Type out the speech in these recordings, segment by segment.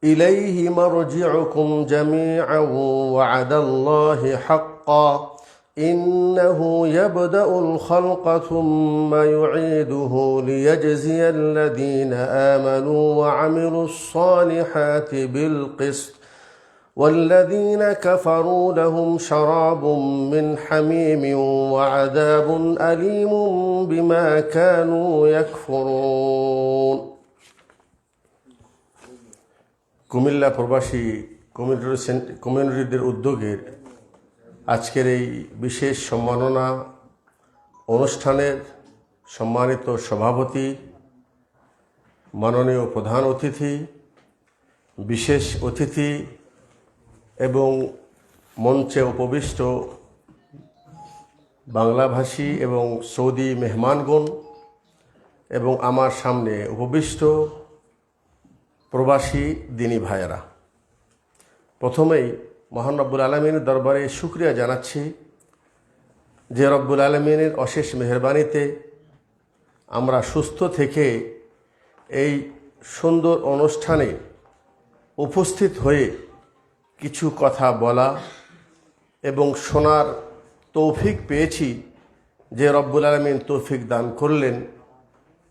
إليه مرجعكم جميعا وعد الله حقا إنه يبدأ الخلق ثم يعيده ليجزي الذين آمنوا وعملوا الصالحات بالقسط والذين كفروا لهم شراب من حميم وعذاب أليم بما كانوا يكفرون কুমিল্লা প্রবাসী কমিউনিটিদের উদ্যোগের আজকের এই বিশেষ সম্মাননা অনুষ্ঠানের সম্মানিত সভাপতি, মাননীয় প্রধান অতিথি, বিশেষ অতিথি এবং মঞ্চে উপবিষ্ট বাংলাভাষী এবং সৌদি মেহমানগণ এবং আমার সামনে উপবিষ্ট প্রবাসী দিনী ভাইয়েরা, প্রথমেই মহান রব্বুল আলমিনের দরবারে শুকরিয়া জানাচ্ছি যে রব্বুল আলমিনের অশেষ মেহরবানিতে আমরা সুস্থ থেকে এই সুন্দর অনুষ্ঠানে উপস্থিত হয়ে কিছু কথা বলা এবং শোনার তৌফিক পেয়েছি। যে রব্বুল আলমিন তৌফিক দান করলেন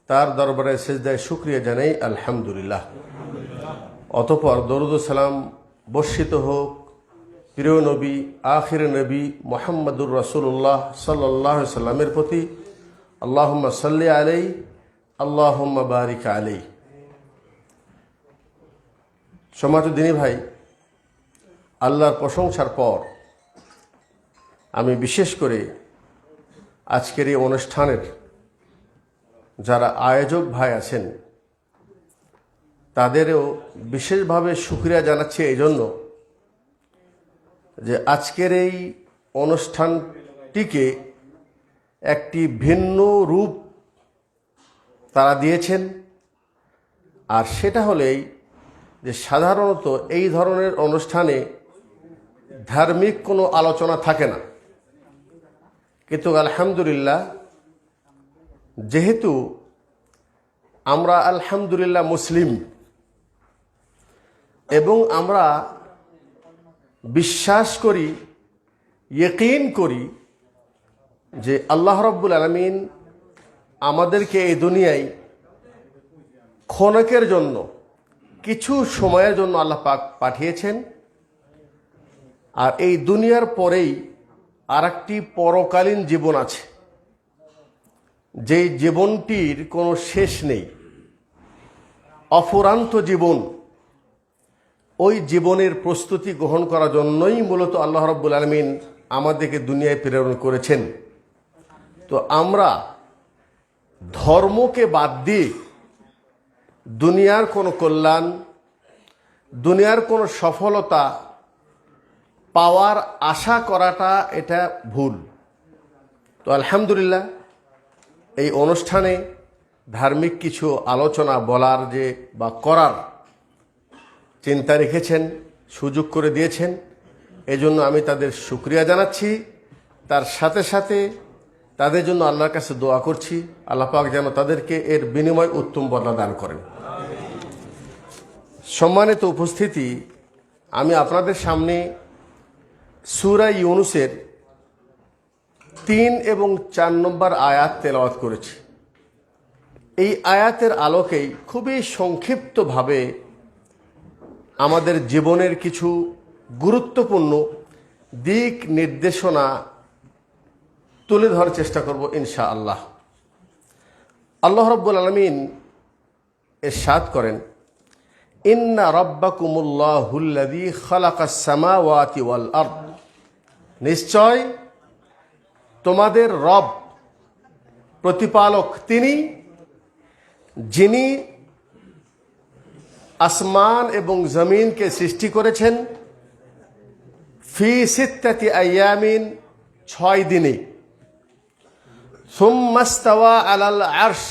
তার দরবারে সেজদায় শুকরিয়া জানাই আলহামদুলিল্লাহ। অতঃপর দরুদ ও সালাম বর্ষিত হোক প্রিয় নবী, আখির নবী মুহাম্মদুর রাসূলুল্লাহ সাল্লাল্লাহু আলাইহি সাল্লামের প্রতি। আল্লাহুম্মা সাল্লি আলাইহি আল্লাহুম্মা বারিক আলাইহি। সম্মানিত দিনী ভাই, আল্লাহর প্রশংসার পর আমি বিশেষ করে আজকের এই অনুষ্ঠানের যারা আয়োজক ভাই আছেন তাদেরও বিশেষভাবে শুকরিয়া জানাচ্ছি এই জন্য যে আজকের এই অনুষ্ঠানটিকে একটি ভিন্ন রূপ তারা দিয়েছেন। আর সেটা হলেই যে সাধারণত এই ধরনের অনুষ্ঠানে ধার্মিক কোনো আলোচনা থাকে না, কিন্তু আলহামদুলিল্লাহ যেহেতু আমরা আলহামদুলিল্লাহ মুসলিম এবং আমরা বিশ্বাস করি, ইয়াকিন করি যে আল্লাহ রাব্বুল আলামিন আমাদেরকে এই দুনিয়ায় ক্ষণিকের জন্য, কিছু সময়ের জন্য আল্লাহ পাক পাঠিয়েছেন। আর এই দুনিয়ার পরেই আরেকটি পরকালীন জীবন আছে, যেই জীবনটির কোনো শেষ নেই, অফুরান্ত জীবন। ওই জীবনের প্রস্তুতি গ্রহণ করার জন্যই মূলত আল্লাহ রাব্বুল আলামিন আমাদেরকে দুনিয়ায় প্রেরণ করেছেন। তো আমরা ধর্মকে বাদ দিয়ে দুনিয়ার কোনো কল্যাণ, দুনিয়ার কোনো সফলতা পাওয়ার আশা করাটা এটা ভুল। তো আলহামদুলিল্লাহ এই অনুষ্ঠানে ধার্মিক কিছু আলোচনা বলার যে বা করার চিন্তা রেখেছেন, সুযোগ করে দিয়েছেন, এজন্য আমি তাদের শুকরিয়া জানাচ্ছি। তার সাথে সাথে তাদের জন্য আল্লাহর কাছে দোয়া করছি, আল্লাহ পাক যেন তাদেরকে এর বিনিময় উত্তম বদলা দান করেন। সম্মানিত উপস্থিতি, আমি আপনাদের সামনে সূরা ইউনূসের 3 এবং 4 নম্বর আয়াত তেলাওয়াত করেছি। এই আয়াতের আলোকেই খুবই সংক্ষিপ্তভাবে আমাদের জীবনের কিছু গুরুত্বপূর্ণ দিক নির্দেশনা তুলে ধরার চেষ্টা করব ইনশাআল্লাহ। আল্লাহ রাব্বুল আলামিন ইরশাদ করেন, ইন্না রাব্বাকুমুল্লাহুল্লাযী খালাকাস সামাওয়াতি ওয়াল আরদ, নিশ্চয় তোমাদের রব প্রতিপালক তিনি, যিনি আসমান এবং জমিনকে সৃষ্টি করেছেন ফি সিত্তাতি আইয়ামিন, 6 দিনে, সুম্মা ইস্তাওয়া আলাল আরশ,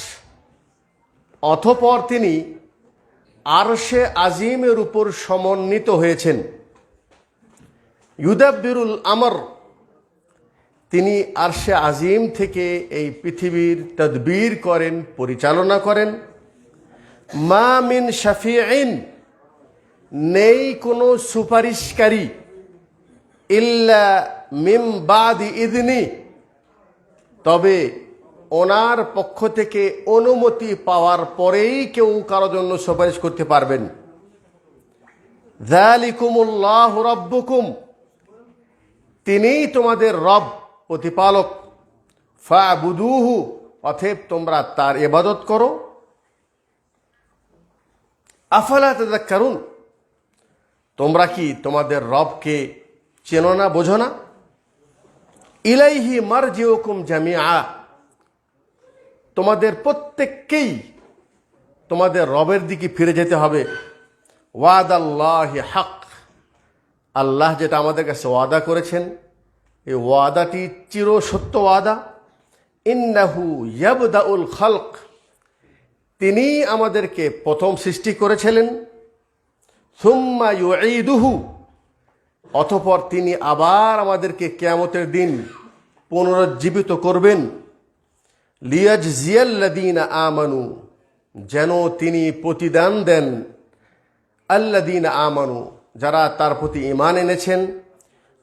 অতঃপর তিনি আরশে আজিমের উপর সমন্বিত হয়েছেন। ইউদাব্বিরুল আমর, তিনি আরশে আজিম থেকে এই পৃথিবীর তদবির করেন, পরিচালনা করেন। মা মিন শাফিঈন, নেই কোনো সুপারিশকারী ইল্লা মিন বাদি ইযনি, তবে ওনার পক্ষ থেকে অনুমতি পাওয়ার পরেই কেউ কারোর জন্য সুপারিশ করতে পারবেন। যালিকুমুল্লাহু রাব্বুকুম, তিনিই তোমাদের রব, প্রতিপালক। ফা'বুদুহু, অতএব তোমরা তার ইবাদত করো। আফালা তাযাক্কারুন, তোমরা কি তোমাদের রবকে চেনো না, বোঝো না? ইলাইহি মারজিউকুম জামিআ, তোমাদের প্রত্যেককেই তোমাদের রবের দিকে ফিরে যেতে হবে। ওয়াদাল্লাহি হক, আল্লাহ যেটা আমাদের কাছে ওয়াদা করেছেন এই ওয়াদাটি চির সত্য ওয়াদা। ইন্নাহু ইয়াবদাউল খালক, তিনি আমাদেরকে প্রথম সৃষ্টি করেছিলেন। সুম্মা ইউঈদুহু, অতঃপর তিনি আবার আমাদেরকে কিয়ামতের দিন পুনরুজ্জীবিত করবেন। লিয়াজজিয়াল্লাযীনা আমানু, যেন তিনি প্রতিদান দেন আল্লাযীনা আমানু, যারা তার প্রতি ঈমান এনেছেন,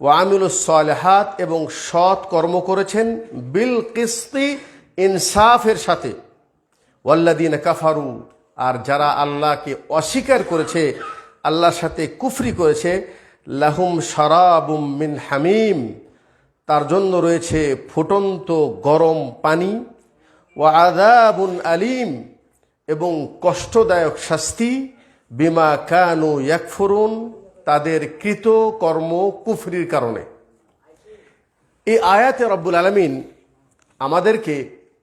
ওয়া আমিলুস সালিহাত, এবং সৎ কর্ম করেছেন, বিল কিসতি, ইনসাফের সাথে। ওয়াল্লাযীনা কাফারু, আর যারা আল্লাহকে অস্বীকার করেছে, আল্লাহর সাথে কুফরি করেছে, লাহুম শারাবুম মিন হামিম, তার জন্য রয়েছে ফুটন্ত গরম পানি। ওয়া আযাবুন আলিম, এবং কষ্টদায়ক শাস্তি। বিমা কানু ইয়াকফুরুন, তাদের কৃত কর্ম কুফরির কারণে। এই আয়াতে রব্বুল আলামিন আমাদেরকে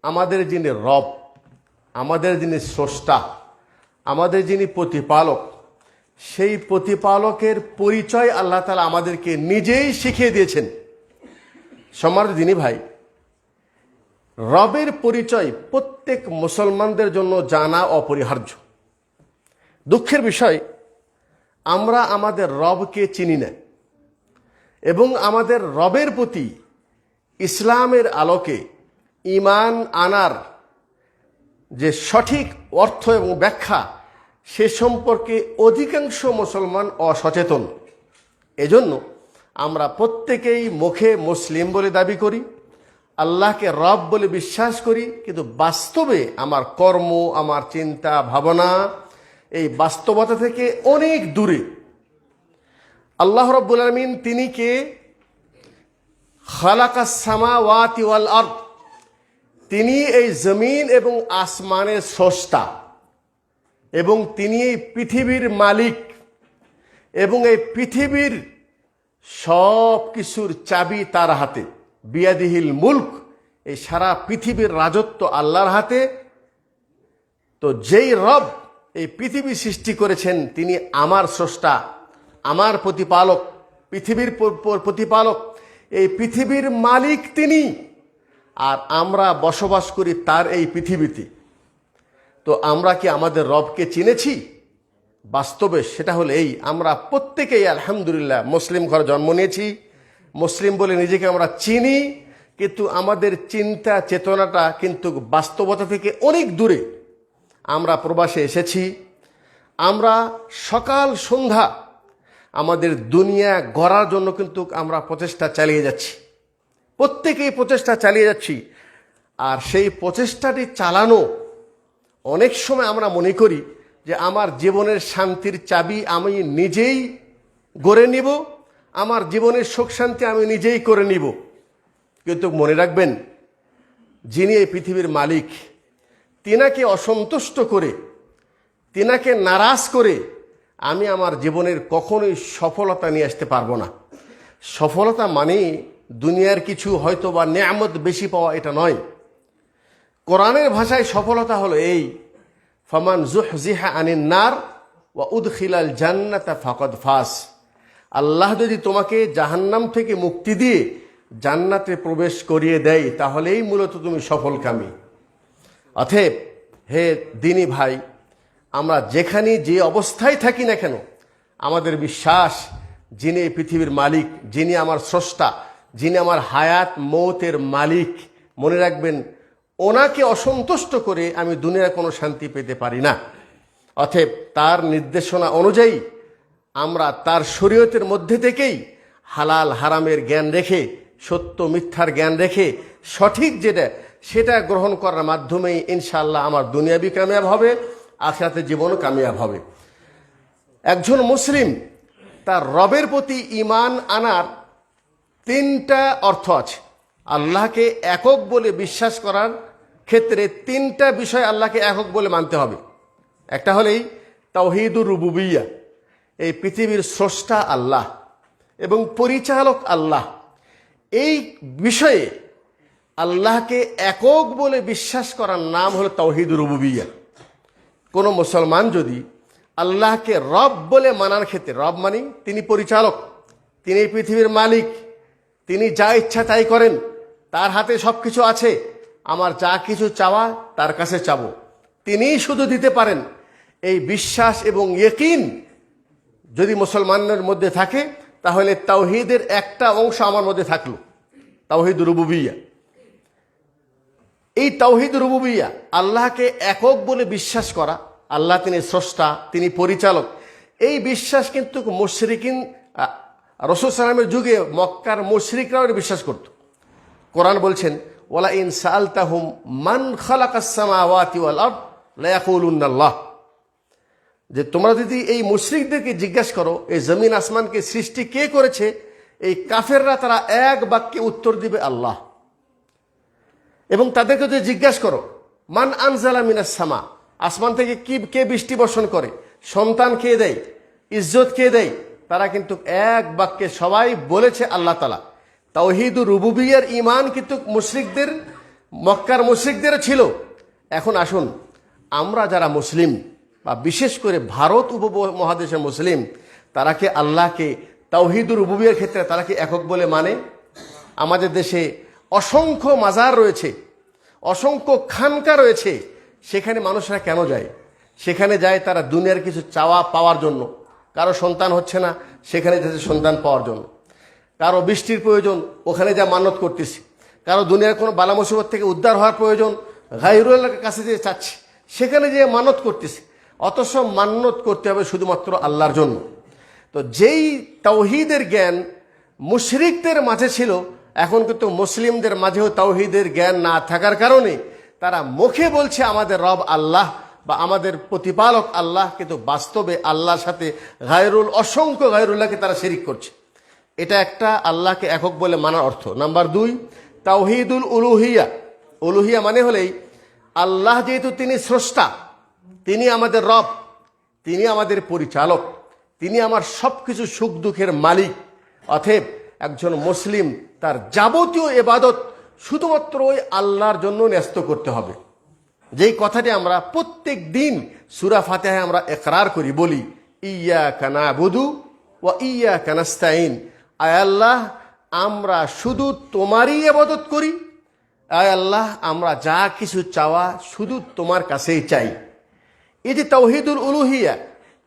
আমাদের যিনি রব, আমাদের যিনি স্রষ্টা, আমাদের যিনি প্রতিপালক, সেই প্রতিপালকের পরিচয় আল্লাহ তাআলা আমাদেরকে নিজেই শিখিয়ে দিয়েছেন। সম্মানিত দিনী ভাই, রবের পরিচয় প্রত্যেক মুসলমানদের জন্য জানা অপরিহার্য। দুঃখের বিষয়, আমরা আমাদের রবকে চিনি না, এবং আমাদের রবের প্রতি ইসলামের আলোকে ঈমান আনার যে সঠিক অর্থ এবং ব্যাখ্যা, সে সম্পর্কে অধিকাংশ মুসলমান অসচেতন। এজন্য আমরা প্রত্যেকেই মুখে মুসলিম বলে দাবি করি, আল্লাহকে রব বলে বিশ্বাস করি, কিন্তু বাস্তবে আমার কর্ম, আমার চিন্তা ভাবনা এই বাস্তবতা থেকে অনেক দূরে। আল্লাহ রাব্বুল আলামিন তিনি কে? খালাকাস সামাওয়াতি ওয়াল আরদ, তিনি এই জমিন এবং আসমানের স্রষ্টা, এবং তিনি এই পৃথিবীর মালিক, এবং এই পৃথিবীর সব কিছুর চাবি তার হাতে। বিয়াদিহিল মুলক, এই সারা পৃথিবীর রাজত্ব আল্লাহর হাতে। তো যেই রব এই পৃথিবী সৃষ্টি করেছেন, তিনি আমার স্রষ্টা, আমার প্রতিপালক, পৃথিবীর প্রতিপালক, এই পৃথিবীর মালিক তিনি, আর আমরা বসবাস করি তার এই পৃথিবীতে। তো আমরা কি আমাদের রবকে চিনেছি? বাস্তবে সেটা হলো এই, আমরা প্রত্যেকেই আলহামদুলিল্লাহ মুসলিম ঘরে জন্ম নিয়েছি, মুসলিম বলে নিজেকে আমরা চিনি, কিন্তু আমাদের চিন্তা চেতনাটা কিন্তু বাস্তবতা থেকে অনেক দূরে। আমরা প্রবাসে এসেছি, আমরা সকাল সন্ধ্যা আমাদের দুনিয়া গড়ার জন্য কিন্তু আমরা প্রচেষ্টা চালিয়ে যাচ্ছি, প্রত্যেকেই প্রচেষ্টা চালিয়ে যাচ্ছি। আর সেই প্রচেষ্টাটি চালানো অনেক সময় আমরা মনে করি যে আমার জীবনের শান্তির চাবি আমি নিজেই গড়ে নিব, আমার জীবনের সুখ শান্তি আমি নিজেই করে নিব। কিন্তু মনে রাখবেন, যিনি এই পৃথিবীর মালিক, তিনাকে অসন্তুষ্ট করে, তিনাকে নারাজ করে আমি আমার জীবনের কখনোই সফলতা নিয়ে আসতে পারবো না। সফলতা মানে দুনিয়ার কিছু হয়তো বা নেয়ামত বেশি পাওয়া, এটা নয়। কোরআনের ভাষায় সফলতা হলো এই, ফামান যুহজিহা আনিন নার ওয়া উদখিলাল জান্নাতা ফাকাদ ফাস। আল্লাহ যদি তোমাকে জাহান্নাম থেকে মুক্তি দিয়ে জান্নাতে প্রবেশ করিয়ে দেয়, তাহলেই মূলত তুমি সফলকামী। অতএব হে দিনী ভাই, আমরা যেখানে যে অবস্থায় থাকি না কেন, আমাদের বিশ্বাস যিনি এই পৃথিবীর মালিক, যিনি আমার স্রষ্টা, যিনি আমার হায়াত মৌতের মালিক, মনে রাখবেন ওনাকে অসন্তুষ্ট করে আমি দুনিয়ার কোনো শান্তি পেতে পারি না। অতএব তার নির্দেশনা অনুযায়ী আমরা তার শরীয়তের মধ্যে থেকেই হালাল হারামের জ্ঞান রেখে, সত্য মিথ্যার জ্ঞান রেখে সঠিক যেটা সেটা গ্রহণ করার মাধ্যমেই ইনশাআল্লাহ আমার দুনিয়াবি কামিয়াব হবে, আখিরাতের জীবনও কামিয়াব হবে। একজন মুসলিম তার রবের প্রতি ঈমান আনার তিনটা অর্থ আছে। আল্লাহকে একক বলে বিশ্বাস করার ক্ষেত্রে তিনটা বিষয় আল্লাহকে একক বলে মানতে হবে। একটা হলেই তাওহীদুর রুবুবিয়্যাহ, এই পৃথিবীর স্রষ্টা আল্লাহ এবং পরিচালক আল্লাহ। এই বিষয়ে আল্লাহকে একক বলে বিশ্বাস করার নাম হলো তাওহীদুর রুবুবিয়্যাহ। কোনো মুসলমান যদি আল্লাহকে রব বলে মানার ক্ষেত্রে, রব মানে তিনি পরিচালক, তিনি পৃথিবীর মালিক, তিনি যা ইচ্ছা তাই করেন, তার হাতে সব কিছু আছে, আমার যা কিছু চাওয়া তার কাছে চাবো, তিনিই শুধু দিতে পারেন, এই বিশ্বাস এবং ইয়াকিন যদি মুসলমানের মধ্যে থাকে তাহলে তাওহীদের একটা অংশ আমার মধ্যে থাকলো, তাওহীদ রুবুবিয়্যাহ। এই তাওহীদ রুবুবিয়্যাহ, আল্লাহকে একক বলে বিশ্বাস করা, আল্লাহ তিনি স্রষ্টা, তিনি পরিচালক, এই বিশ্বাস কিন্তু মুশরিকিন রাসূল সাল্লাল্লাহু যুগে মক্কার মুশরিকরাও বিশ্বাস করত। কোরআন বলছেন, ওয়ালা ইন সাআলতাহুম মান খালাকাস সামাওয়াতি ওয়াল আরদ লা ইয়াকুলুন্না আল্লাহ, যে তোমরা যদি এই মুশরিকদেরকে জিজ্ঞাসা করো এই জমিন আসমানকে সৃষ্টি কে করেছে, এই কাফেররা তারা এক বাক্যে উত্তর দিবে আল্লাহ। এবং তাদেরকে যদি জিজ্ঞাসা করো মান আনজালা মিনাস সামা, আসমান থেকে কে বৃষ্টি বর্ষণ করে, সন্তান কে দেয়, ইজ্জত কে দেয়, তারা কিন্তু এক বাক্যে সবাই বলেছে আল্লাহ তাআলা। তাওহীদুর রুবুবিয়্যাহর ঈমান কিন্তু মুশরিকদের, মক্কার মুশরিকদের ছিল। এখন আসুন আমরা যারা মুসলিম বা বিশেষ করে ভারত উপমহাদেশের মুসলিম, তারা কি আল্লাহকে তাওহীদুর রুবুবিয়্যাহর ক্ষেত্রে তারা কি একক বলে মানে? আমাদের দেশে অসংখ্য মাজার রয়েছে, অসংখ্য খানকা রয়েছে, সেখানে মানুষরা কেন যায়? সেখানে যায় তারা দুনিয়ার কিছু চাওয়া পাওয়ার জন্য। কারো সন্তান হচ্ছে না, সেখানে যাচ্ছে সন্তান পাওয়ার জন্য। কারো বৃষ্টির প্রয়োজন, ওখানে যা মান্যত করতেছে। কারো দুনিয়ার কোনো বালা মুসিবত থেকে উদ্ধার হওয়ার প্রয়োজন, গায়রুল্লাহর কাছে যে চাচ্ছে, সেখানে যে মান্যত করতেছে। অথচ মান্যত করতে হবে শুধুমাত্র আল্লাহর জন্য। তো যেই তাওহীদের জ্ঞান মুশরিকদের মাঝে ছিল, এখন কিন্তু মুসলিমদের মাঝেও তাওহীদের জ্ঞান না থাকার কারণে তারা মুখে বলছে আমাদের রব আল্লাহ বা আমাদের প্রতিপালক আল্লাহ, কিন্তু বাস্তবে আল্লাহর সাথে অসংখ্য গায়রুল্লাহকে তারা শিরিক করছে। এটা একটা আল্লাহকে একক বলে মানার অর্থ। নাম্বার 2, তাওহীদুল উলুহিয়া। উলুহিয়া মানে হলেই আল্লাহ যেহেতু তিনি স্রষ্টা, তিনি আমাদের রব, তিনি আমাদের পরিচালক, তিনি আমার সব কিছু সুখ দুঃখের মালিক। অতএব একজন মুসলিম তার যাবতীয় ইবাদত শুধুমাত্র ওই আল্লাহর জন্য ন্যস্ত করতে হবে। যেই কথাটি আমরা প্রত্যেক দিন সূরা ফাতিহায় আমরা ইকরার করি, বলি ইয়্যাকা না'বুদু ওয়া ইয়্যাকা নাস্তাঈন, আয় আল্লাহ আমরা শুধু তোমারই ইবাদত করি, আয় আল্লাহ আমরা যা কিছু চাওয়া শুধু তোমার কাছেই চাই। এই যে তাওহীদুল উলুহিয়া,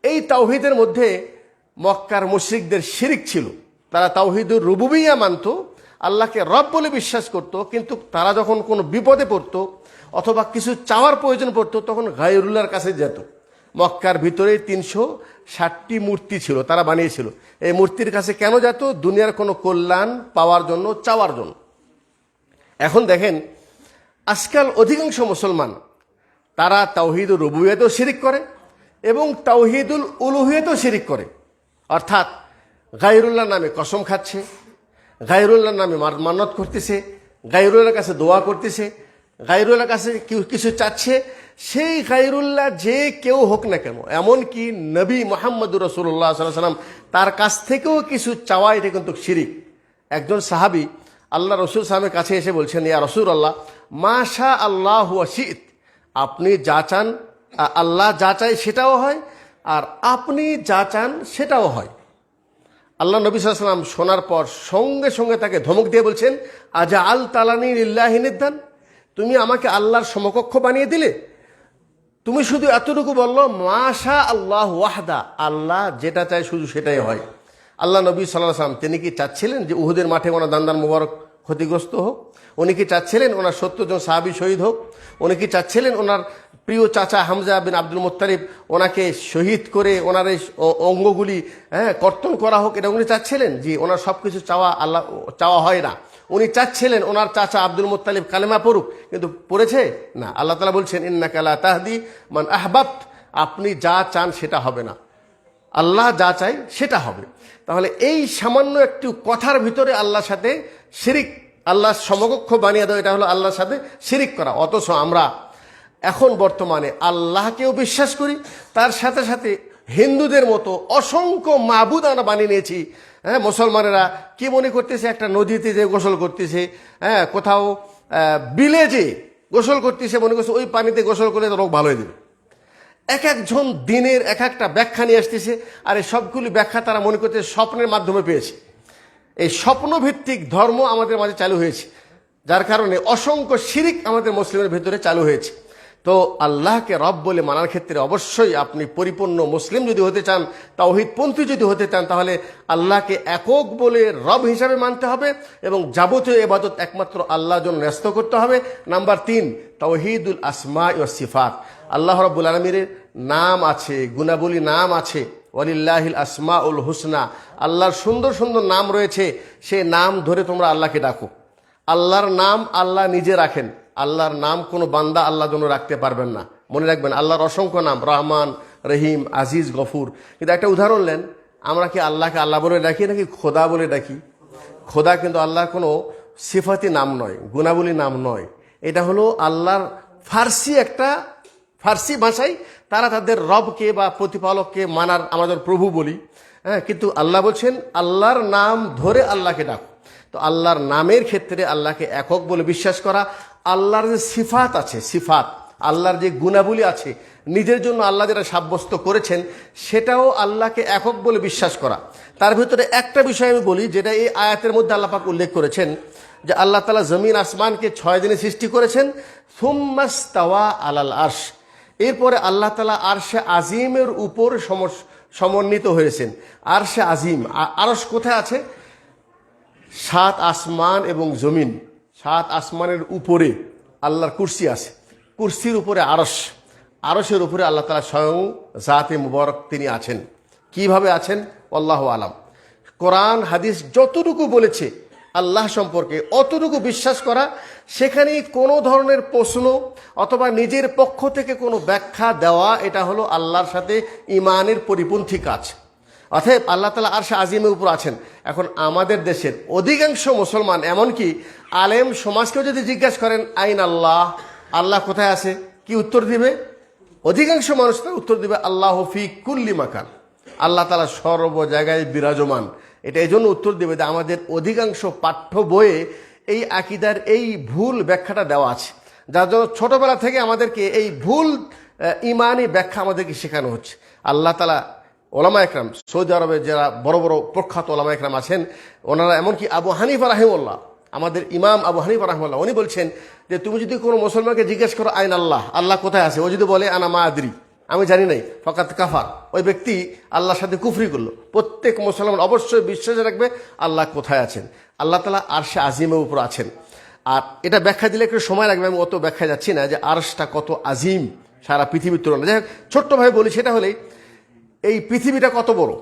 এই তাওহীদের মধ্যে মক্কার মুশরিকদের শিরিক ছিল। তারা তাওহীদুর রুবুবিয়্যাহ মানত, আল্লাহকে রব বলে বিশ্বাস করত, কিন্তু তারা যখন কোনো বিপদে পড়তো অথবা কিছু চাওয়ার প্রয়োজন পড়তো তখন গায়রুল্লাহর কাছে যেত। মক্কার ভিতরে 360টি মূর্তি ছিল, তারা বানিয়েছিল। এই মূর্তির কাছে কেন যেত? দুনিয়ার কোনো কল্যাণ পাওয়ার জন্য, চাওয়ার জন্য। এখন দেখেন আজকাল অধিকাংশ মুসলমান তারা তাওহীদুর রুবুবিয়্যাতেও শিরিক করে এবং তাওহীদুল উলুহিয়াতেও শিরিক করে। অর্থাৎ গায়রুল্লাহর নামে কসম খাচ্ছে, গায়রুল্লাহর নামে মান্যত করতেছে, গায়রুল্লাহর কাছে দোয়া করতেছে, গায়রুল্লাহর কাছে কিছু চাচ্ছে। সেই গায়রুল্লাহ যে কেউ হোক না কেন, এমনকি নবী মুহাম্মদুর রাসূলুল্লাহ সাল্লাল্লাহু আলাইহি ওয়াসাল্লাম তার কাছ থেকেও কিছু চাওয়া, এটা কিন্তু শিরিক। একজন সাহাবী আল্লাহ রাসূল সাল্লামের কাছে এসে বলছেন, ইয়া রাসূলুল্লাহ মা শা আল্লাহু ওয়া শি'ত, আপনি যা চান, আল্লাহ যা চায় সেটাও হয়, আর আপনি যা চান সেটাও হয়। আল্লাহ নবী সাল্লাল্লাহু আলাইহি ওয়াসাল্লাম শোনার পর সঙ্গে সঙ্গে তাকে ধমক দিয়ে বলছেন, আজা আল তালানি লিল্লাহি নিদ্দান, তুমি আমাকে আল্লাহর সমকক্ষ বানিয়ে দিলে। তুমি শুধু এতটুকু বললো মাশা আল্লাহ ওয়াহদা, আল্লাহ যেটা চায় শুধু সেটাই হয়। আল্লাহ নবী সাল্লাল্লাহু আলাইহি ওয়াসাল্লাম তিনি কি চাচ্ছিলেন যে উহুদের মাঠে কোনো দান্দান মুবারক ক্ষতিগ্রস্ত হোক? উনি কি চাচ্ছিলেন ওনার 70 জন সাহাবী শহীদ হোক? উনি কি চাচ্ছিলেন ওনার প্রিয় চাচা হামজা বিন আব্দুল মুত্তালিব ওনাকে শহীদ করে ওনার এই অঙ্গগুলি কর্তন করা হোক? এটা উনি চাচ্ছিলেন? জি, ওনার সব কিছু চাওয়া হয় না। উনি চাচ্ছিলেন ওনার চাচা আব্দুল মুত্তালিব কালেমা পড়ুক, কিন্তু পড়েছে না। আল্লাহ তাআলা বলছেন ইন্নাকা লা তাহদি মান আহবাবত, আপনি যা চান সেটা হবে না, আল্লাহ যা চাই সেটা হবে। তাহলে এই সামান্য একটু কথার ভিতরে আল্লাহর সাথে শিরিক, আল্লাহর সমকক্ষ বানিয়ে দেওয়া, এটা হলো আল্লাহর সাথে শিরিক করা। অথচ আমরা এখন বর্তমানে আল্লাহকেও বিশ্বাস করি, তার সাথে সাথে হিন্দুদের মতো অসংখ্য মাবুদ আমরা বানিয়ে নিয়েছি। মুসলমানেরা কি মনে করতেছে, একটা নদীতে যে গোসল করতেছে, কোথাও বিলে যে গোসল করতেছে, মনে করছে ওই পানিতে গোসল করলে রোগ ভালো হয়ে যাবে। এক একজন দিনের এক একটা ব্যাখ্যা নিয়ে আসতেছে, আর এই সবগুলি ব্যাখ্যা তারা মনে করতে স্বপ্নের মাধ্যমে পেয়েছে। এই স্বপ্নভিত্তিক ধর্ম আমাদের মাঝে চালু হয়েছে, যার কারণে অসংখ্য শিরিক আমাদের মুসলিমের ভিতরে চালু হয়েছে। তো আল্লাহকে রব বলে মানার ক্ষেত্রে অবশ্যই আপনি পরিপূর্ণ মুসলিম যদি হতে চান, তাওহীদপন্থী যদি হতে চান, তাহলে আল্লাহকে একক বলে রব হিসাবে মানতে হবে এবং যাবতীয় ইবাদত একমাত্র আল্লাহর জন্য ন্যস্ত করতে হবে। নাম্বার 3, তাওহীদুল আসমা ওয়াস সিফাত। আল্লাহ রাব্বুল আলামিনের নাম আছে, গুণাবলী নাম আছে, ওয়ালিল্লাহিল আসমাউল হুসনা, আল্লাহর সুন্দর সুন্দর নাম রয়েছে। সেই নাম ধরে তোমরা আল্লাহকে ডাকো। আল্লাহর নাম আল্লাহ নিজে রাখেন, আল্লাহর নাম কোনো বান্দা আল্লাহর জন্য রাখতে পারবেন না। মনে রাখবেন, আল্লাহর অসংখ্য নাম, রহমান, রহিম, আজিজ, গফুর। কিন্তু একটা উদাহরণ নেন, আমরা কি আল্লাহকে আল্লাহ বলে ডাকি নাকি খোদা বলে ডাকি? খোদা কিন্তু আল্লাহর কোনো সিফাতি নাম নয়, গুণাবলী নাম নয়। এটা হলো আল্লাহর ফার্সি ভাষায় তারা তাদের রবকে বা প্রতিপালককে মানার আমাদের প্রভু বলি। কিন্তু আল্লাহ বলছেন আল্লাহর নাম ধরে আল্লাহকে ডাকো। তো আল্লাহর নামের ক্ষেত্রে আল্লাহকে একক বলে বিশ্বাস করা, আল্লাহর যে সিফাত আছে, সিফাত আল্লাহর যে গুণাবলী আছে নিজের জন্য আল্লাহ যেটা সাব্যস্ত করেছেন, সেটাও আল্লাহকে একক বলে বিশ্বাস করা। তার ভিতরে একটা বিষয় আমি বলি, যেটা এই আয়াতের মধ্যে আল্লাহ পাক উল্লেখ করেছেন, যে আল্লাহ তাআলা জমিন আসমানকে 6 দিনে সৃষ্টি করেছেন। সুম্মাস্তাওয়া আলাল আরশ, এরপরে আল্লাহ তাআলা আরশে আজিমের উপর সমন্বিত হয়েছেন। আরশে আজিম, আরশ কোথায় আছে? 7 আসমান এবং জমিন, 7 আসমানের উপরে আল্লাহর কুরসি আছে, কুরসির উপরে আরশ, আরশের উপরে আল্লাহ তাআলা স্বয়ং জাতে মুবারক তিনি আছেন। কিভাবে আছেন আল্লাহু আলাম। কোরআন হাদিস যতটুকু বলেছে আল্লাহ সম্পর্কে অতটুকু বিশ্বাস করা, সেখানে কোনো ধরনের প্রশ্ন অথবা নিজের পক্ষ থেকে কোনো ব্যাখ্যা দেওয়া, এটা হলো আল্লাহর সাথে ইমানের পরিপন্থী কাজ। অতএব আল্লাহ তাআলা আরশে আজিমের উপর আছেন। এখন আমাদের দেশের অধিকাংশ মুসলমান, এমনকি আলেম সমাজকেও যদি জিজ্ঞাসা করেন আইন আল্লাহ, আল্লাহ কোথায় আছে, কি উত্তর দিবে? অধিকাংশ মানুষ তার উত্তর দিবে আল্লাহু ফি কুল্লি মাকান, আল্লাহ তাআলা সর্ব জায়গায় বিরাজমান। এটা এই জন্য উত্তর দেবে যে আমাদের অধিকাংশ পাঠ্য বইয়ে এই আকীদার এই ভুল ব্যাখ্যাটা দেওয়া আছে, যার জন্য ছোটবেলা থেকে আমাদেরকে এই ভুল ইমানি ব্যাখ্যা আমাদেরকে শেখানো হচ্ছে। আল্লাহ তাআলা ওলামা একরাম, সৌদি আরবে যারা বড় বড় প্রখ্যাত ওলামা একরাম আছেন, ওনারা এমনকি আবু হানিফা রাহিমাহুল্লাহ, আমাদের ইমাম আবু হানিফা রাহিমাহুল্লাহ, উনি বলছেন যে তুমি যদি কোনো মুসলমানকে জিজ্ঞেস করো আইন আল্লাহ, আল্লাহ কোথায় আছে, ও যদি বলে আনা মা আদরি, আমি জানি নাই, ফাকাত কাফার, ওই ব্যক্তি আল্লাহর সাথে কুফরি করলো। প্রত্যেক মুসলমান অবশ্যই বিশ্বাস রাখবে আল্লাহ কোথায় আছেন। আল্লাহ তাআলা আরশে আজিমের উপর আছেন। আর এটা ব্যাখ্যা দিলে একটু সময় লাগবে, আমি অত ব্যাখ্যা যাচ্ছি না যে আরশটা কত আজিম সারা পৃথিবীর তুলনায়। যাই হোক, ছোট্টভাবে বলি, সেটা হলেই এই পৃথিবীটা কত বড়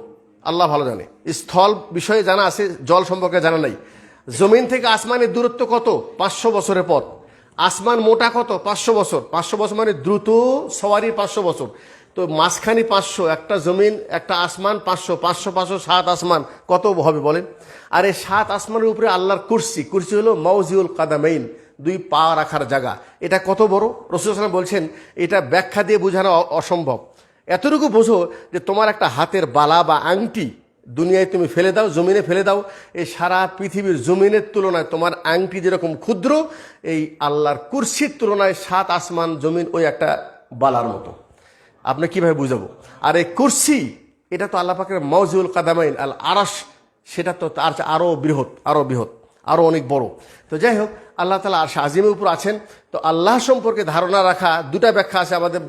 আল্লাহ ভালো জানে। স্থল বিষয়ে জানা আছে, জল সম্পর্কে জানা নাই। জমিন থেকে আসমানের দূরত্ব কত? 500 বছরের পথ। আসমান মোটা কত? 500 বছর। 500 বছর মানে দ্রুত সওয়ারি 500 বছর। তো মাঝখানি 500, একটা জমিন একটা আসমান 500, 500 500 7 আসমান, কত হবে বলেন? আর এই 7 আসমানের উপরে আল্লাহর কুরসি, কুরসি হলো মাউজিউল কাদামাইন, 2 পা রাখার জায়গা। এটা কত বড়? রাসূল সাল্লাল্লাহু আলাইহি ওয়াসাল্লাম বলছেন এটা ব্যাখ্যা দিয়ে বোঝানো অসম্ভব। এতটুকু বোঝো যে তোমার একটা হাতের বালা বা আংটি দুনিয়ায় তুমি ফেলে দাও, জমিনে ফেলে দাও, এই সারা পৃথিবীর জমিনের তুলনায় তোমার আংটি যেরকম ক্ষুদ্র, এই আল্লাহর কুরসির তুলনায় 7 আসমান জমিন ওই একটা বালার মতো। আপনি কিভাবে বুঝাবো? আর এই কুরসি, এটা তো আল্লাহ পাকের মাউজিউল কাদামাইন, আল আরশ, সেটা তো তার আরো বৃহৎ, আরো অনেক বড়। তো যাই হোক, আল্লাহ তাআলা আরশে আজিমের উপর আছেন। তো আল্লাহ সম্পর্কে ধারণা রাখা 2টা ব্যাখ্যা আছে আমাদের,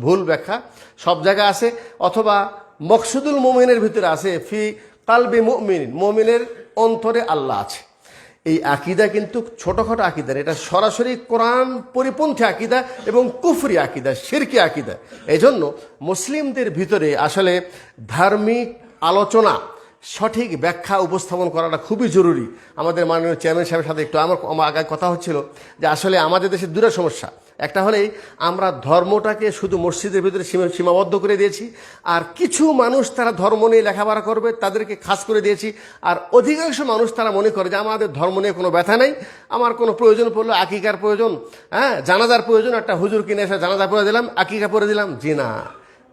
ভুল ব্যাখ্যা সব জায়গায় আছে, অথবা মকসুদুল মুমিনের ভিতরে আছে, ফি কালবি মুমিন, মুমিনের অন্তরে আল্লাহ আছে। এই আকিদা কিন্তু ছোটখাটো আকিদা না, এটা সরাসরি কোরআন পরিপন্থী আকিদা এবং কুফরি আকিদা, শিরকি আকিদা। এই জন্য মুসলিমদের ভিতরে আসলে ধার্মিক আলোচনা, সঠিক ব্যাখ্যা উপস্থাপন করাটা খুবই জরুরি। আমাদের মাননীয় চেয়ারম্যান সাহেবের সাথে একটু আমার আগে কথা হচ্ছিল যে আসলে আমাদের দেশে দুটো সমস্যা। একটা হলেই আমরা ধর্মটাকে শুধু মসজিদের ভিতরে সীমাবদ্ধ করে দিয়েছি, আর কিছু মানুষ তারা ধর্ম নিয়ে লেখাপড়া করবে তাদেরকে খাস করে দিয়েছি, আর অধিকাংশ মানুষ তারা মনে করে যে আমাদের ধর্ম নিয়ে কোনো ব্যথা নেই, আমার কোনো প্রয়োজন পড়লো আকিকার প্রয়োজন, জানাজার প্রয়োজন, একটা হুজুর কিনে এসে জানাজা পড়ে দিলাম, আকিকা পড়ে দিলাম। জি না,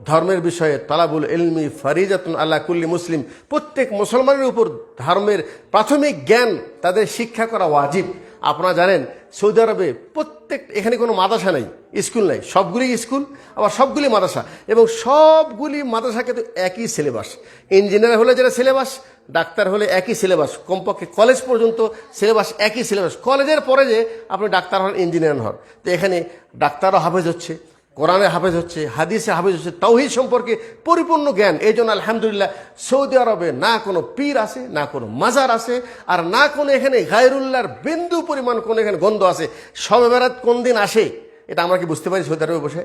ধর্মের বিষয়ে তালাবুল ইলমি ফারিজাতুন আলা কুল্লি মুসলিম, প্রত্যেক মুসলমানের উপর ধর্মের প্রাথমিক জ্ঞান তাদের শিক্ষা করা ওয়াজিব। আপনারা জানেন সৌদি আরবে প্রত্যেক, এখানে কোনো মাদ্রাসা নেই, স্কুল নেই, সবগুলি স্কুল আবার সবগুলি মাদ্রাসা, এবং সবগুলি মাদ্রাসা কিন্তু একই সিলেবাস। ইঞ্জিনিয়ার হলে যেটা সিলেবাস, ডাক্তার হলে একই সিলেবাস, কমপক্ষে কলেজ পর্যন্ত সিলেবাস একই সিলেবাস। কলেজের পরে যে আপনি ডাক্তার হন, ইঞ্জিনিয়ার হন, তো এখানে ডাক্তারও হাফেজ হচ্ছে, কোরআনে হাফেজ হচ্ছে, হাদিসে হাফেজ হচ্ছে, তাওহীদ সম্পর্কে পরিপূর্ণ জ্ঞান। এই জন্য আলহামদুলিল্লাহ সৌদি আরবে না কোনো পীর আছে, না কোনো মাজার আছে, আর না কোনো এখানে গায়রুল্লাহর বিন্দু পরিমাণ কোনো এখানে গন্ধ আছে। শবে বরাত কোন দিন আসে এটা আমরা কি বুঝতে পারি সৌদি আরবে বসে?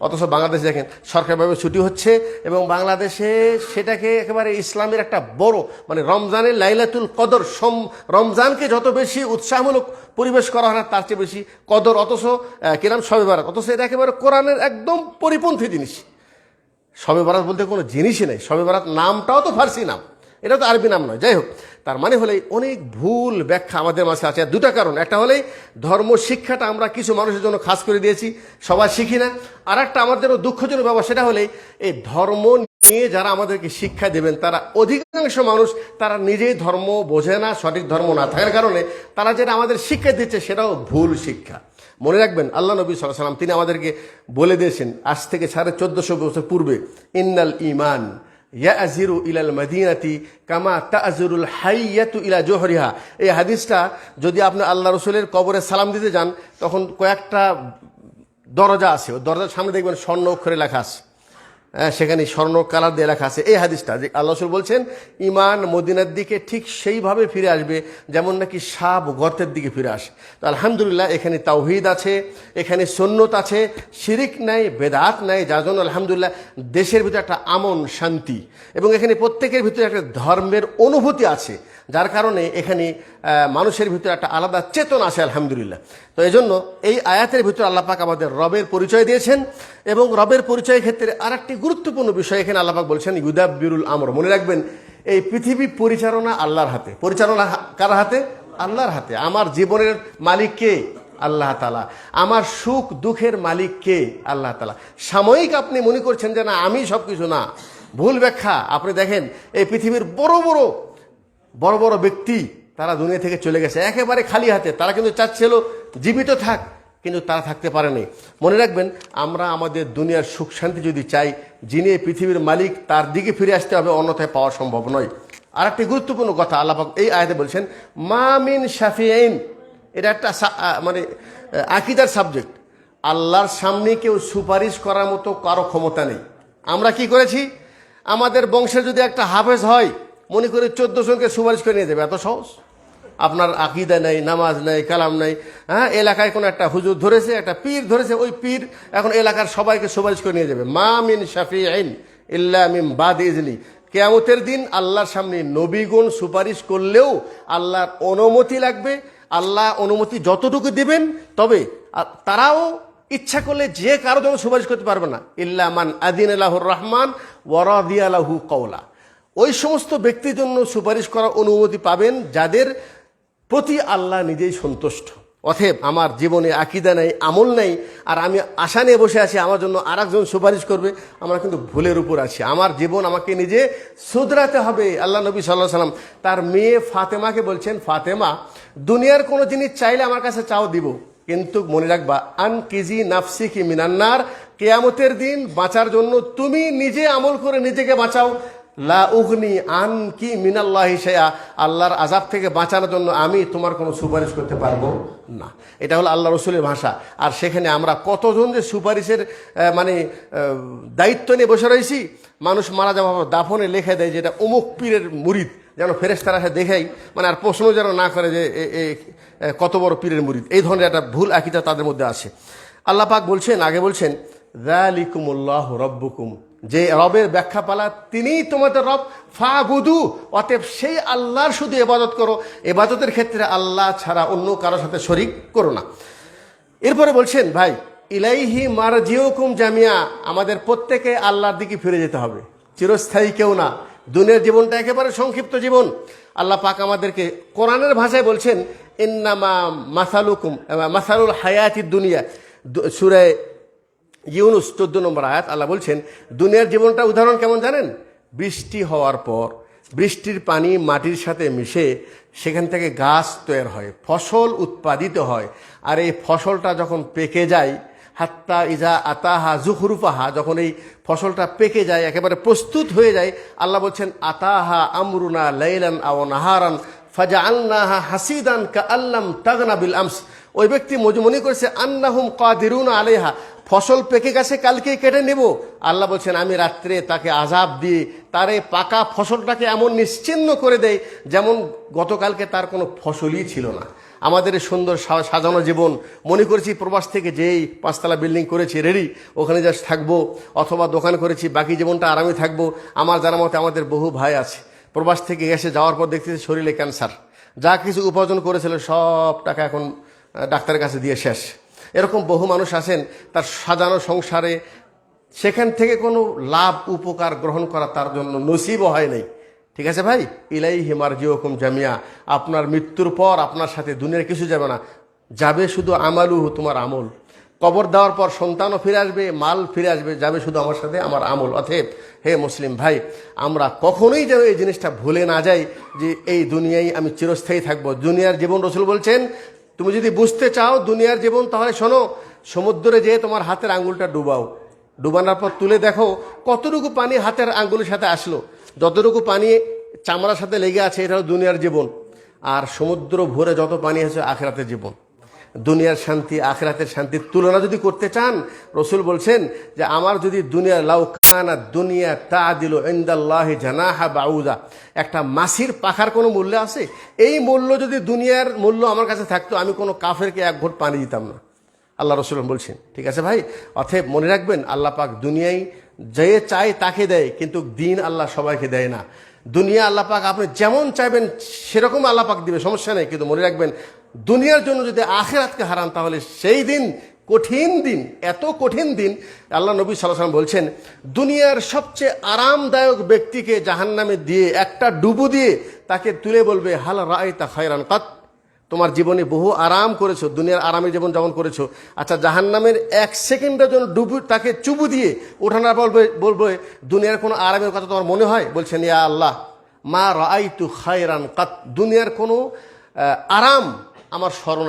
অথচ বাংলাদেশে দেখেন সরকারিভাবে ছুটি হচ্ছে, এবং বাংলাদেশে সেটাকে একেবারে ইসলামের একটা বড়, মানে রমজানের লাইলাতুল কদর, রমজানকে যত বেশি উৎসাহমূলক পরিবেশ করা হয় না তার চেয়ে বেশি কদর, অথচ কিরাম শবে বরাত, অথচ এটা একেবারে কোরআনের একদম পরিপন্থী জিনিস। শবে বরাত বলতে কোনো জিনিসই নেই, শবে বরাত নামটাও তো ফার্সি নাম, এটা তো আরবি নাম নয়। যাই হোক, তার মানে হলেই অনেক ভুল ব্যাখ্যা আমাদের মাঝে আছে। দুটা কারণ, একটা হলেই ধর্ম শিক্ষাটা আমরা কিছু মানুষের জন্য খাস করে দিয়েছি, সবাই শিখি না। আর একটা আমার জন্য দুঃখজনক ব্যাপার, সেটা হলেই এই ধর্ম নিয়ে যারা আমাদেরকে শিক্ষা দেবেন তারা অধিকাংশ মানুষ তারা নিজেই ধর্ম বোঝে না, সঠিক ধর্ম না থাকার কারণে তারা যেটা আমাদের শিক্ষা দিচ্ছে সেটাও ভুল শিক্ষা। মনে রাখবেন আল্লাহ নবী সাল্লাল্লাহু আলাইহি ওয়াসাল্লাম তিনি আমাদেরকে বলে দিয়েছেন আজ থেকে 1450 বছর পূর্বে, ইন্নাল ঈমান ইয়াজিরু ইলাল মদিনাতি কামা তাজরুল হাইয়াতু ইলা জোহরিহা। এই হাদিসটা যদি আপনি আল্লাহ রসুলের কবরে সালাম দিতে যান, তখন কয়েকটা দরজা আছে, ওই দরজার সামনে দেখবেন স্বর্ণ অক্ষরে লেখা আছে, সেখানে স্বর্ণ কালার দিয়ে লেখা আছে এই হাদিসটা, যে আল্লাহ রসুল বলছেন ইমান মদিনার দিকে ঠিক সেইভাবে ফিরে আসবে যেমন নাকি সাপ গর্তের দিকে ফিরে আসে। তো আলহামদুলিল্লাহ এখানে তাওহীদ আছে, এখানে সুন্নত আছে, শিরিক নাই, বেদাত নাই, যার জন্য আলহামদুলিল্লাহ দেশের ভিতরে একটা আমন শান্তি, এবং এখানে প্রত্যেকের ভিতরে একটা ধর্মের অনুভূতি আছে, যার কারণে এখানে মানুষের ভিতরে একটা আলাদা চেতনা আসে আলহামদুলিল্লাহ। তো এই জন্য এই আয়াতের ভিতরে আল্লাহ পাক আমাদের রবের পরিচয় দিয়েছেন, এবং রবের পরিচয়ের ক্ষেত্রে আর একটি গুরুত্বপূর্ণ বিষয় এখানে আল্লাহ পাক বলছেন ইউদাব্বিরুল আমর। মনে রাখবেন এই পৃথিবী পরিচালনা আল্লাহর হাতে। পরিচালনা কার হাতে? আল্লাহর হাতে। আমার জীবনের মালিক কে? আল্লাহ তাআলা। আমার সুখ দুঃখের মালিক কে? আল্লাহ তাআলা। সাময়িক আপনি মনে করছেন যে না আমি সব কিছু, না, ভুল ব্যাখ্যা। আপনি দেখেন এই পৃথিবীর বড় বড় ব্যক্তি তারা দুনিয়া থেকে চলে গেছে একেবারে খালি হাতে, তারা কিন্তু চাচ্ছিল জীবিত থাক, কিন্তু তারা থাকতে পারেনি। মনে রাখবেন আমরা আমাদের দুনিয়ার সুখ শান্তি যদি চাই, যিনি এই পৃথিবীর মালিক তার দিকে ফিরে আসতে হবে, অন্যথায় পাওয়া সম্ভব নয়। আর একটি গুরুত্বপূর্ণ কথা আল্লাহ পাক এই আয়াতে বলছেন মা মিন শাফিঈন। এটা একটা মানে আকীদার সাবজেক্ট। আল্লাহর সামনে কেউ সুপারিশ করার মতো কারো ক্ষমতা নেই। আমরা কি করেছি, আমাদের বংশের যদি একটা হাফেজ হয় মনে করে 14 জনকে সুপারিশ করে নিয়ে যাবে, এত সহজ? আপনার আকীদা নেই, নামাজ নেই, কালাম নেই, এলাকায় কোনো একটা হুজুর ধরেছে, একটা পীর ধরেছে, ওই পীর এখন এলাকার সবাইকে সুপারিশ করে নিয়ে যাবে। মা মিন শাফিঈন ইল্লা মিন বাদি ইজনি। কিয়ামতের দিন আল্লাহর সামনে নবীগণ সুপারিশ করলেও আল্লাহর অনুমতি লাগবে। আল্লাহ অনুমতি যতটুকু দিবেন, তবে তারাও ইচ্ছা করলে যে কারো জন্য সুপারিশ করতে পারবে না। ইল্লা মান আযিনা লাহুর রহমান ওয়া রাদিয়া লাহু কওলা। ওই সমস্ত ব্যক্তির জন্য সুপারিশ করার অনুমতি পাবেন যাদের প্রতি আল্লাহ নিজেই সন্তুষ্ট। অতএব আমার জীবনে আকীদা নেই, আমল নেই, আর আমি আশা নিয়ে বসে আছি আমার জন্য আরেকজন সুপারিশ করবে, আমরা কিন্তু ভুলের উপর আছি। আমার জীবন আমাকে নিজে শুধরাতে হবে। আল্লাহ নবী সাল্লাল্লাহু আলাইহি ওয়াসাল্লাম তার মেয়ে ফাতেমাকে বলছেন, ফাতেমা দুনিয়ার কোনো জিনিস চাইলে আমার কাছে চাও দিব, কিন্তু মনে রাখবা আনকিজি নাফসিকি মিনান্নার, কিয়ামতের দিন বাঁচার জন্য তুমি নিজে আমল করে নিজেকে বাঁচাও, লা উগনি আন কি মিনাল্লাহি শাইআ, আল্লাহর আযাব থেকে বাঁচানোর জন্য আমি তোমার কোনো সুপারিশ করতে পারবো না। এটা হলো আল্লাহ রসুলের ভাষা। আর সেখানে আমরা কতজন যে সুপারিশের দায়িত্ব নিয়ে বসে রয়েছি। মানুষ মারা যাওয়ার পর দাফনে লেখা দেয় যে এটা অমুক পীরের মুরিদ, যেন ফেরেশতারা এসে দেখাই, মানে আর প্রশ্ন যেন না করে যে কত বড় পীরের মুরিদ। এই ধরনের একটা ভুল আকীদা তাদের মধ্যে আছে। আল্লাহ পাক বলছেন, আগে বলছেন যালিকুমুল্লাহু রাব্বুকুম, যে রবের ব্যাখ্যা পালা তিনিই তোমাদের রব, ফাবুদু, অতএব সেই আল্লাহর শুধু ইবাদত করো, ইবাদতের ক্ষেত্রে আল্লাহ ছাড়া অন্য কারোর সাথে শরীক করো না। এরপরে বলছেন ভাই ইলাইহি মারজিউকুম জামিয়া, আমাদের প্রত্যেকে আল্লাহর দিকে ফিরে যেতে হবে, চিরস্থায়ী কেউ না। দুনিয়ার জীবনটা একেবারে সংক্ষিপ্ত জীবন। আল্লাহ পাক আমাদেরকে কোরআনের ভাষায় বলছেন ইন্নামা মাসালুল হায়াতিদ দুনিয়া, সূরা ইউনুস 14 নম্বর আয়াত। আল্লাহ বলছেন দুনিয়ার জীবনটা উদাহরণ কেমন জানেন? বৃষ্টি হওয়ার পর বৃষ্টির পানি মাটির সাথে মিশে সেখান থেকে গাছ তৈরি হয়, ফসল উৎপাদিত হয়। আর এই ফসলটা যখন পেকে যায়, হাত্তা ইজা আতাহা জুখরুফাহা, যখন এই ফসলটা পেকে যায়, একেবারে প্রস্তুত হয়ে যায়, আল্লাহ বলছেন আতাহা আমরুনা লাইলান আও নাহারান ফাজআলনাহা হাসিদান কাআল্লাম তাগনা বিল আমস। ওই ব্যক্তি মনে করেছে আন্নাহুম কাদিরুনা আলাইহা, ফসল পেকে গেছে, কালকেই কেটে নেব। আল্লাহ বলছেন আমি রাত্রে তাকে আযাব দিয়ে তার এই পাকা ফসলটাকে এমন নিশ্চিহ্ন করে দেয় যেমন গতকালকে তার কোনো ফসলই ছিল না। আমাদের এই সুন্দর সাজানো জীবন, মনে করেছি প্রবাস থেকে যেই 5 তলা বিল্ডিং করেছি রেডি, ওখানে জাস্ট থাকবো, অথবা দোকান করেছি, বাকি জীবনটা আরামে থাকবো। আমার জানা মতে আমাদের বহু ভাই আছে প্রবাস থেকে এসে যাওয়ার পর দেখতেছি শরীরে ক্যান্সার, যা কিছু উপার্জন করেছিল সব টাকা এখন ডাক্তারের কাছে দিয়ে শেষ। এরকম বহু মানুষ আছেন তার সাজানো সংসারে সেখান থেকে কোনো লাভ উপকার গ্রহণ করা তার জন্য নসিবও হয় নাই। ঠিক আছে ভাই, ইলাইহি মারজিউকুম জামিয়া, আপনার মৃত্যুর পর আপনার সাথে দুনিয়ার কিছু যাবে না, যাবে শুধু আমালুহু, তোমার আমল। কবর দেওয়ার পর সন্তানও ফিরে আসবে, মাল ফিরে আসবে, যাবে শুধু আমার সাথে আমার আমল। অতএব হে মুসলিম ভাই, আমরা কখনোই যেন এই জিনিসটা ভুলে না যাই যে এই দুনিয়ায় আমি চিরস্থায়ী থাকবো। দুনিয়ার জীবন, রাসূল বলছেন তুমি যদি বুঝতে চাও দুনিয়ার জীবন, তাহলে শোনো, সমুদ্রে যেয়ে তোমার হাতের আঙ্গুলটা ডুবাও, ডুবানোর পর তুলে দেখো কতটুকু পানি হাতের আঙ্গুলের সাথে আসলো। যতটুকু পানি চামড়ার সাথে লেগে আছে এটা হলো দুনিয়ার জীবন। আর সমুদ্র ভরে যত পানি আছে আখিরাতের জীবন। দুনিয়ার শান্তি আখিরাতের শান্তির তুলনা যদি করতে চান, রাসূল বলছেন যে আমার যদি দুনিয়ার লাউ কানা দুনিয়া তাআদিলু ইনদাল্লাহি জানাহা বাউদা, একটা মাছির পাখার কোনো মূল্য আছে? এই মূল্য যদি দুনিয়ার মূল্য আমার কাছে থাকতো, আমি কোনো কাফেরকে এক ঘোট পানি দিতাম না, আল্লাহ রাসূল বলছেন। ঠিক আছে ভাই, অতএব মনে রাখবেন আল্লাহ পাক দুনিয়ায় যে চায় তাকে দেয়, কিন্তু দিন আল্লাহ সবাইকে দেয় না। দুনিয়া আল্লাহ পাক আপনি যেমন চাইবেন সেরকম আল্লাহ পাক দিবে, সমস্যা নেই। কিন্তু মনে রাখবেন দুনিয়ার জন্য যদি আখিরাতকে হারান, তাহলে সেই দিন কঠিন দিন, এত কঠিন দিন। আল্লাহ নবী সাল্লাল্লাহু আলাইহি ওয়াসাল্লাম বলছেন দুনিয়ার সবচেয়ে আরামদায়ক ব্যক্তিকে জাহান্নামে দিয়ে একটা ডুবু দিয়ে তাকে তুলে বলবে হাল রাআইতা খায়রান কাত, তোমার জীবনে বহু আরাম করেছো, দুনিয়ার আরামের জীবন যেমন করেছো, আচ্ছা জাহান্নামের 1 সেকেন্ডের জন্য ডুবু তাকে চুবু দিয়ে ওঠানোর বলবে দুনিয়ার কোনো আরামের কথা তোমার মনে হয়? বলছেন ইয়া আল্লাহ মা রাআইতু খায়রান কাত, দুনিয়ার কোনো আরাম আমার স্মরণ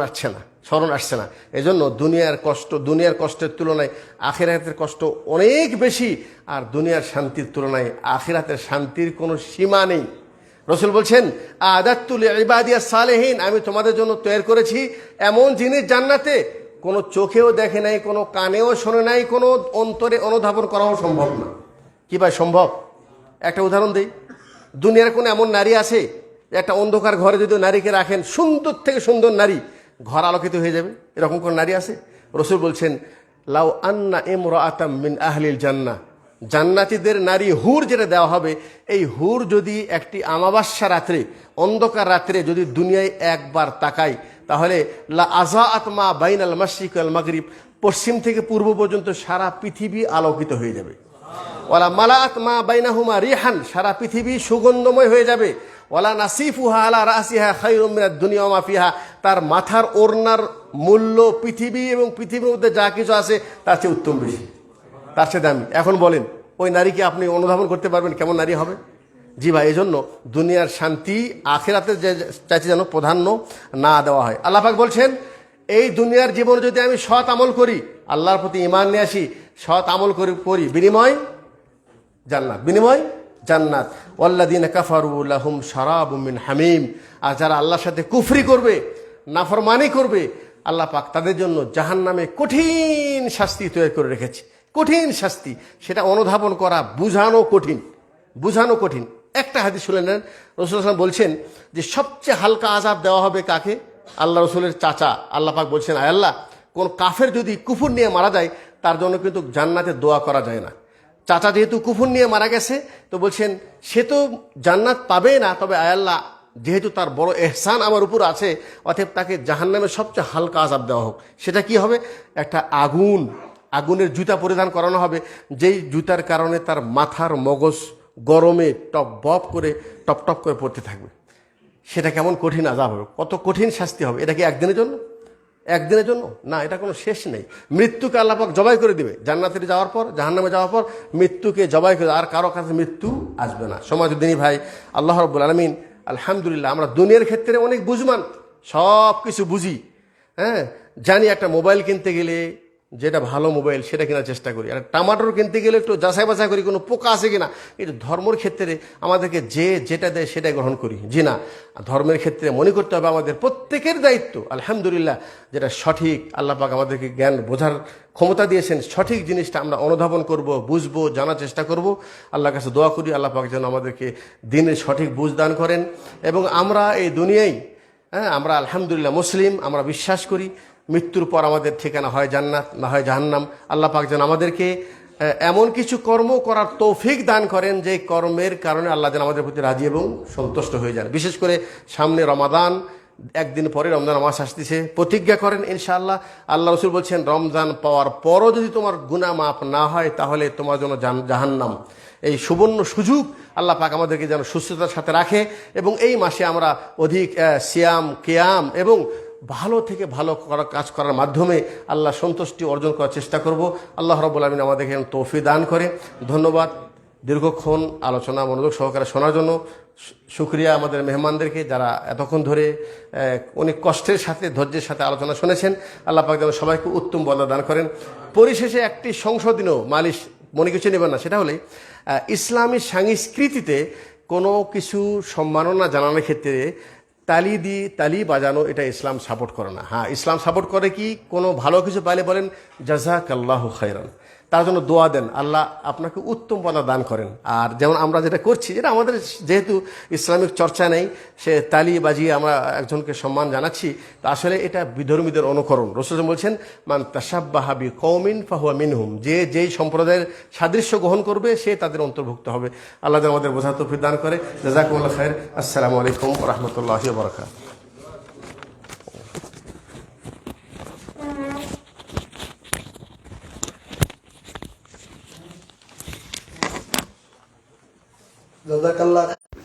আসছে না। এজন্য দুনিয়ার কষ্টের তুলনায় আখিরাতের কষ্ট অনেক বেশি, আর দুনিয়ার শান্তির তুলনায় আখিরাতের শান্তির কোনো সীমা নেই। রাসূল বলছেন আদাত্তু লিইবাদিয়াস সালেহিন, আমি তোমাদের জন্য তৈরি করেছি এমন জিনিস জান্নাতে কোনো চোখেও দেখে নাই, কোনো কানেও শোনে নাই, কোনো অন্তরে অনুধাবন করাও সম্ভব না। কি ভাই সম্ভব? একটা উদাহরণ দেই, দুনিয়ার কোনো এমন নারী আছে একটা অন্ধকার ঘরে যদি নারীকে রাখেন, সুন্দর থেকে সুন্দর নারী, ঘর আলোকিত হয়ে যাবে? এরকম কোন নারী আছে? রাসূল বলছেন লাউ আন্না ইমরাআতাম মিন আহলিল জান্নাহ, জান্নাতীদের নারী হুর যেটা দেওয়া হবে, এই হুর যদি একটি আমাবাস্যা রাত্রে, অন্ধকার রাত্রে যদি দুনিয়ায় একবার তাকায়, তাহলে লা আযাআত মা বাইনাল মাশরিক ওয়াল মাগরিব, পশ্চিম থেকে পূর্ব পর্যন্ত সারা পৃথিবী আলোকিত হয়ে যাবে। ওয়ালা মালাআত মা বাইনাহুমা রিহান, সারা পৃথিবী সুগন্ধময় হয়ে যাবে। ওয়ালা নাসিফুহা আলা রাসিহা খায়রুম মিনাদ দুনিয়া ওয়া মা ফিহা, তার মাথার ওড়নার মূল্য পৃথিবী এবং পৃথিবীর মধ্যে যা কিছু আছে তার চেয়ে উত্তম বেশি, তার চেয়ে দামি। এখন বলেন ওই নারীকে আপনি অনুধাবন করতে পারবেন কেমন নারী হবে? জি ভাই, এই জন্য দুনিয়ার শান্তি আখিরাতের চাইতে যেন প্রাধান্য না দেওয়া হয়। আল্লাহ পাক বলছেন এই দুনিয়ার জীবনে যদি আমি সৎ আমল করি, আল্লাহর প্রতি ঈমান নিয়ে আসি, সৎ আমল করি, বিনিময় জান্নাত, বিনিময় জান্নাত, ওয়াল্লাযীনা কাফারু লাহুম শারাবুম মিন হামিম, আর যারা আল্লাহর সাথে কুফরি করবে, নাফরমানি করবে, আল্লাহ পাক তাদের জন্য জাহান্নামে কঠিন শাস্তি তৈরি করে রেখেছে। কঠিন শাস্তি, সেটা অনুধাবন করা, বুঝানো কঠিন, বুঝানো কঠিন। একটা হাদিস শুনে নেন, রাসূল সাল্লাল্লাহু আলাইহি ওয়াসাল্লাম বলছেন যে সবচেয়ে হালকা আযাব দেওয়া হবে কাকে? আল্লাহ রসুলের চাচা। আল্লাহ পাক বলছেন, আয় আল্লাহ, কোন কাফের যদি কুফর নিয়ে মারা যায় তার জন্য কিন্তু জান্নাতে দোয়া করা যায় না। চাচা যেহেতু কুফর নিয়ে মারা গেছে, তো বলছেন সে তো জান্নাত পাবে না, তবে আয় আল্লাহ যেহেতু তার বড় এহসান আমার উপর আছে, অতএব তাকে জাহান্নামের সবচেয়ে হালকা আযাব দেওয়া হোক। সেটা কি হবে? একটা আগুনের জুতা পরিধান করানো হবে, যেই জুতার কারণে তার মাথার মগজ গরমে টপ টপ করে পড়তে থাকবে। সেটা কেমন কঠিন আযাব হবে, কত কঠিন শাস্তি হবে। এটা কি একদিনের জন্য? একদিনের জন্য না, এটা কোনো শেষ নেই। মৃত্যুকে আল্লাহ পাক জবাই করে দিবে। জান্নাতে যাওয়ার পর, জাহান্নামে যাওয়ার পর মৃত্যুকে জবাই করে, আর কারো কাছে মৃত্যু আসবে না। সমাজউদ্দিনী ভাই, আল্লাহ রাব্বুল আলামিন, আলহামদুলিল্লাহ, আমরা দুনিয়ার ক্ষেত্রে অনেক বুঝমান, সব কিছু বুঝি, হ্যাঁ, জানি একটা মোবাইল কিনতে গেলে যেটা ভালো মোবাইল সেটা কেনার চেষ্টা করি, আর টমাটোর কিনতে গেলে একটু যাচাই বাছাই করি কোনো পোকা আছে কিনা। কিন্তু ধর্মের ক্ষেত্রে আমাদেরকে যেটা দেয় সেটাই গ্রহণ করি। জি না, ধর্মের ক্ষেত্রে মনে করতে হবে আমাদের প্রত্যেকের দায়িত্ব, আলহামদুলিল্লাহ, যেটা সঠিক, আল্লাহ পাক আমাদেরকে জ্ঞান বোঝার ক্ষমতা দিয়েছেন, সঠিক জিনিসটা আমরা অনুধাবন করব, বুঝবো, জানার চেষ্টা করব। আল্লাহর কাছে দোয়া করি আল্লাহ পাক যেন আমাদেরকে দিনের সঠিক বুঝ দান করেন, এবং আমরা এই দুনিয়ায়, হ্যাঁ, আমরা আলহামদুলিল্লাহ মুসলিম, আমরা বিশ্বাস করি মৃত্যুর পর আমাদের ঠিকানা হয় জান্নাত, না হয় জাহান্নাম। আল্লাহ পাক যেন আমাদেরকে এমন কিছু কর্ম করার তৌফিক দান করেন যে কর্মের কারণে আল্লাহ যেন আমাদের প্রতি রাজি এবং সন্তুষ্ট হয়ে যান। বিশেষ করে সামনে রমাদান, একদিন পরে রমজান মাস আসতেছে, প্রতিজ্ঞা করেন ইনশাআল্লাহ। আল্লাহ রসুল বলছেন, রমজান পাওয়ার পরও যদি তোমার গুনাহ মাফ না হয় তাহলে তোমার জন্য জাহান্নাম। এই সুবর্ণ সুযোগ আল্লাহ পাক আমাদেরকে যেন সুস্থতার সাথে রাখে, এবং এই মাসে আমরা অধিক সিয়াম, কিয়াম এবং ভালো থেকে ভালো কাজ করার মাধ্যমে আল্লাহ সন্তুষ্টি অর্জন করার চেষ্টা করব। আল্লাহ রাব্বুল আলামিন আমাদেরকে তৌফিক দান করে। ধন্যবাদ দীর্ঘক্ষণ আলোচনা মনোযোগ সহকারে শোনার জন্য। শুকরিয়া আমাদের মেহমানদেরকে, যারা এতক্ষণ ধরে অনেক কষ্টের সাথে, ধৈর্যের সাথে আলোচনা শুনেছেন। আল্লাহ পাক যেন সবাইকে উত্তম বদলা দান করেন। পরিশেষে একটি সংশোধনীয় মালিশ, মনে কিছু নেবেন না, সেটা হলে ইসলামী সংস্কৃতিতে কোনো কিছু সম্মাননা জানানোর ক্ষেত্রে তালি বাজানো, এটা ইসলাম সাপোর্ট করে না। হ্যাঁ, ইসলাম সাপোর্ট করে কি, কোনো ভালো কিছু পাইলে বলেন জাযাকাল্লাহু খাইরান, তার জন্য দোয়া দেন, আল্লাহ আপনাকে উত্তম পদা দান করেন। আর যেমন আমরা যেটা করছি, যেটা আমাদের যেহেতু ইসলামিক চর্চা নেই, সে তালি বাজিয়ে আমরা একজনকে সম্মান জানাচ্ছি, তা আসলে এটা বিধর্মীদের অনুকরণ। রাসূল বলছেন, মান তাশাব্বাহা বিকওমিন ফাহুয়া মিনহুম, যে যেই সম্প্রদায়ের সাদৃশ্য গ্রহণ করবে সে তাদের অন্তর্ভুক্ত হবে। আল্লাহ যেন আমাদের বোঝার তৌফিক দান করে। জাযাকুমুল্লাহু খাইর। আসসালামু আলাইকুম ওয়া রাহমাতুল্লাহি ওয়া বারাকাতুহু। জাযাকাল্লাহ।